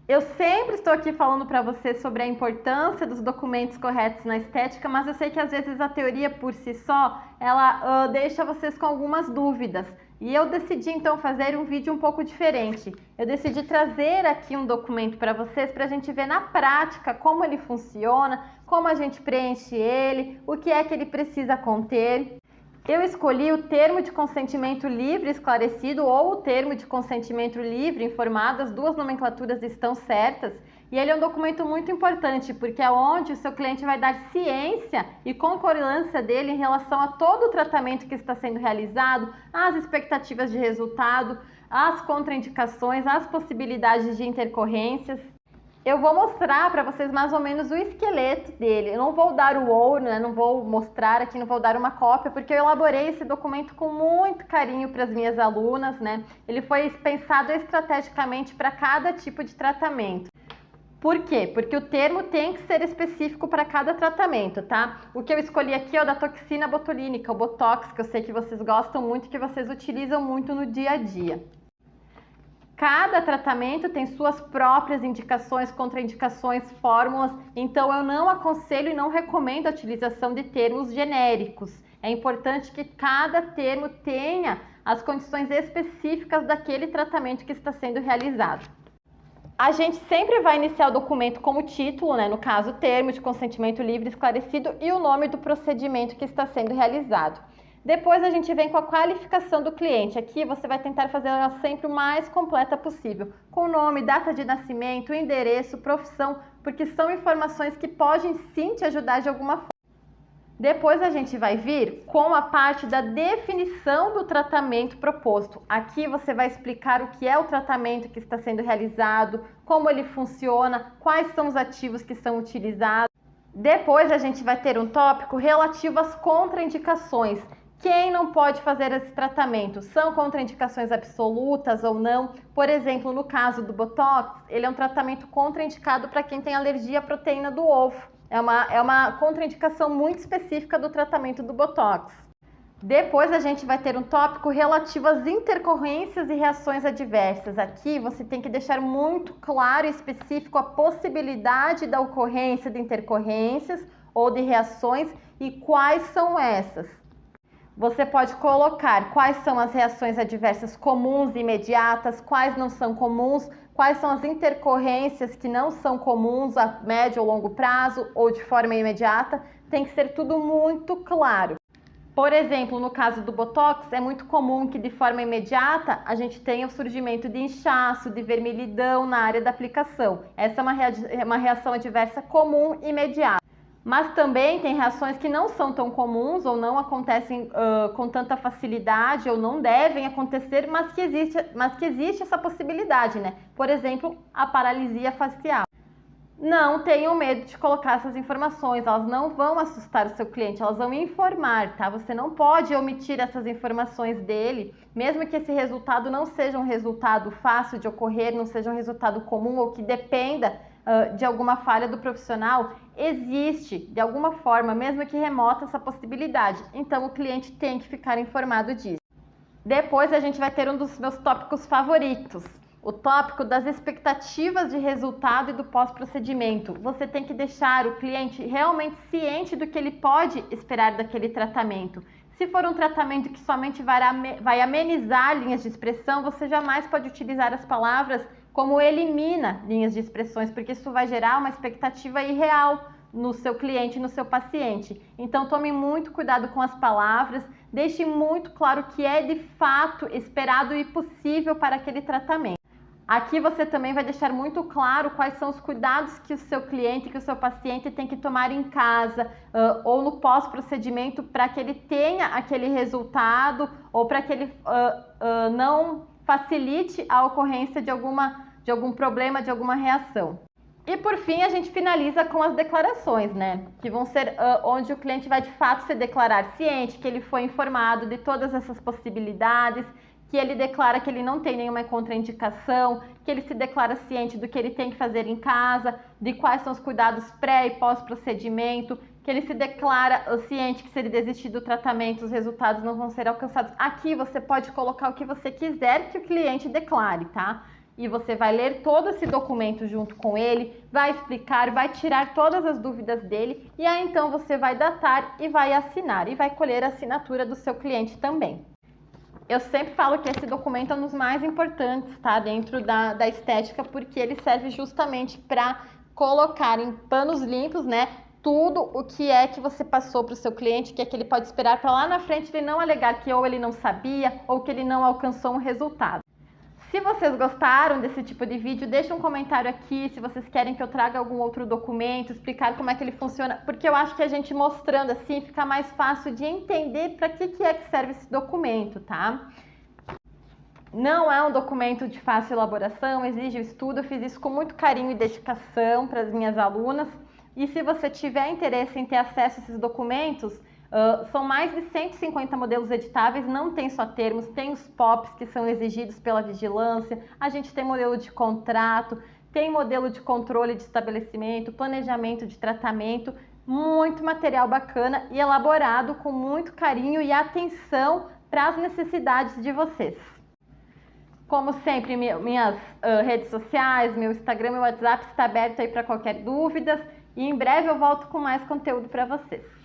Eu sempre estou aqui falando para você sobre a importância dos documentos corretos na estética, mas eu sei que às vezes a teoria por si só, ela deixa vocês com algumas dúvidas. E eu decidi então fazer um vídeo um pouco diferente. Eu decidi trazer aqui um documento para vocês para a gente ver na prática como ele funciona, como a gente preenche ele, o que é que ele precisa conter. Eu escolhi o termo de consentimento livre esclarecido ou o termo de consentimento livre informado, as duas nomenclaturas estão certas, e ele é um documento muito importante porque é onde o seu cliente vai dar ciência e concordância dele em relação a todo o tratamento que está sendo realizado, as expectativas de resultado, as contraindicações, as possibilidades de intercorrências. Eu vou mostrar para vocês mais ou menos o esqueleto dele. Eu não vou dar o ouro, né? Não vou mostrar aqui, não vou dar uma cópia, porque eu elaborei esse documento com muito carinho para as minhas alunas, né? Ele foi pensado estrategicamente para cada tipo de tratamento. Por quê? Porque o termo tem que ser específico para cada tratamento, tá? O que eu escolhi aqui é o da toxina botulínica, o Botox, que eu sei que vocês gostam muito, que vocês utilizam muito no dia a dia. Cada tratamento tem suas próprias indicações, contraindicações, fórmulas, então eu não aconselho e não recomendo a utilização de termos genéricos. É importante que cada termo tenha as condições específicas daquele tratamento que está sendo realizado. A gente sempre vai iniciar o documento com o título, né? No caso, termo de consentimento livre esclarecido e o nome do procedimento que está sendo realizado. Depois a gente vem com a qualificação do cliente. Aqui você vai tentar fazer ela sempre o mais completa possível, com nome, data de nascimento, endereço, profissão, porque são informações que podem sim te ajudar de alguma forma. Depois a gente vai vir com a parte da definição do tratamento proposto. Aqui você vai explicar o que é o tratamento que está sendo realizado, como ele funciona, quais são os ativos que são utilizados. Depois a gente vai ter um tópico relativo às contraindicações. Quem não pode fazer esse tratamento? São contraindicações absolutas ou não? Por exemplo, no caso do Botox, ele é um tratamento contraindicado para quem tem alergia à proteína do ovo. É uma contraindicação muito específica do tratamento do Botox. Depois a gente vai ter um tópico relativo às intercorrências e reações adversas. Aqui você tem que deixar muito claro e específico a possibilidade da ocorrência de intercorrências ou de reações e quais são essas. Você pode colocar quais são as reações adversas comuns e imediatas, quais não são comuns, quais são as intercorrências que não são comuns a médio ou longo prazo ou de forma imediata. Tem que ser tudo muito claro. Por exemplo, no caso do Botox, é muito comum que de forma imediata a gente tenha o surgimento de inchaço, de vermelhidão na área da aplicação. Essa é uma reação adversa comum e imediata. Mas também tem reações que não são tão comuns ou não acontecem com tanta facilidade ou não devem acontecer, mas que existe essa possibilidade, né? Por exemplo, a paralisia facial. Não tenham medo de colocar essas informações, elas não vão assustar o seu cliente, elas vão informar, tá? Você não pode omitir essas informações dele, mesmo que esse resultado não seja um resultado fácil de ocorrer, não seja um resultado comum ou que dependa de alguma falha do profissional, existe de alguma forma, mesmo que remota, essa possibilidade. Então o cliente tem que ficar informado disso. Depois a gente vai ter um dos meus tópicos favoritos, o tópico das expectativas de resultado e do pós-procedimento. Você tem que deixar o cliente realmente ciente do que ele pode esperar daquele tratamento. Se for um tratamento que somente vai amenizar linhas de expressão, você jamais pode utilizar as palavras como elimina linhas de expressões, porque isso vai gerar uma expectativa irreal no seu cliente, no seu paciente. Então tome muito cuidado com as palavras, deixe muito claro o que é de fato esperado e possível para aquele tratamento. Aqui você também vai deixar muito claro quais são os cuidados que o seu cliente, que o seu paciente tem que tomar em casa ou no pós-procedimento para que ele tenha aquele resultado ou para que ele não facilite a ocorrência de algum problema, de alguma reação. E por fim a gente finaliza com as declarações, né? Que vão ser onde o cliente vai de fato se declarar ciente, que ele foi informado de todas essas possibilidades, que ele declara que ele não tem nenhuma contraindicação, que ele se declara ciente do que ele tem que fazer em casa, de quais são os cuidados pré e pós-procedimento, que ele se declara ciente que se ele desistir do tratamento, os resultados não vão ser alcançados. Aqui você pode colocar o que você quiser que o cliente declare, tá? e você vai ler todo esse documento junto com ele, vai explicar, vai tirar todas as dúvidas dele e aí então você vai datar e vai assinar e vai colher a assinatura do seu cliente também. Eu sempre falo que esse documento é um dos mais importantes, tá? Dentro da estética, porque ele serve justamente para colocar em panos limpos, né? Tudo o que é que você passou para o seu cliente, o que é que ele pode esperar para lá na frente ele não alegar que ou ele não sabia ou que ele não alcançou um resultado. Se vocês gostaram desse tipo de vídeo, deixa um comentário aqui se vocês querem que eu traga algum outro documento, explicar como é que ele funciona, porque eu acho que a gente mostrando assim fica mais fácil de entender para que é que serve esse documento, tá? Não é um documento de fácil elaboração, exige estudo, eu fiz isso com muito carinho e dedicação para as minhas alunas. E se você tiver interesse em ter acesso a esses documentos, são mais de 150 modelos editáveis, não tem só termos, tem os POPs que são exigidos pela vigilância, a gente tem modelo de contrato, tem modelo de controle de estabelecimento, planejamento de tratamento, muito material bacana e elaborado com muito carinho e atenção para as necessidades de vocês. Como sempre, minhas redes sociais, meu Instagram, meu WhatsApp está aberto aí para qualquer dúvida e em breve eu volto com mais conteúdo para vocês.